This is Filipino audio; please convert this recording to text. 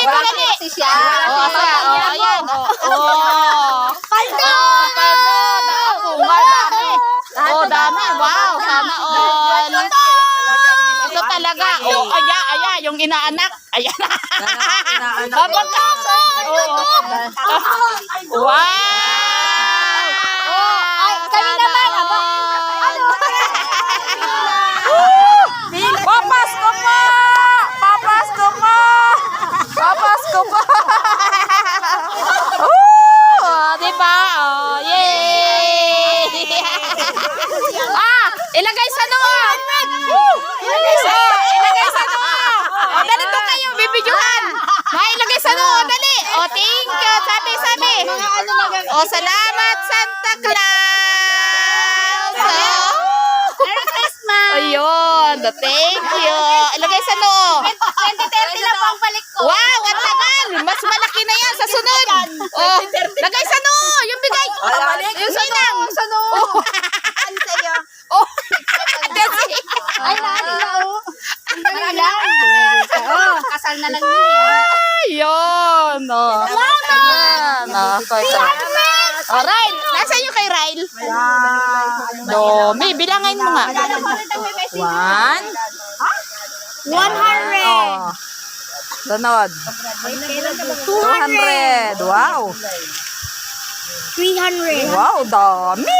dali. Kasi siya. Ayan. Paldo. Bunga, dami. Dami. Wow, sana all. Ito talaga. Ayan, yung inaanak. Ayan. Wow. Kami naman. Papasko po! Papasko po! Papasko po! Diba? Yay! Ilagay sa noo! Ilagay sa noo! Dali to kayo, bibidyohan! Ilagay sa noo, dali! Thank you! Sabi! Salamat, Santa Claus! Merry Christmas! Ayun, thank you. Ilagay sa noo. 2030 lang po ang balik ko. Wow, ang tagal. Mas malaki na yan sa sunod. Lagay sa noo. Yung bigay. Yung sinang. Sa noo. Ano sa'yo? Ay, naan na o. Marami lang. Kasal na lang yun. Ayun. Alright. Nasaan yung kay Ryle? Domi, bilangin mo nga. 1. 100. Sunod. 200. Wow. 300. Wow, dami.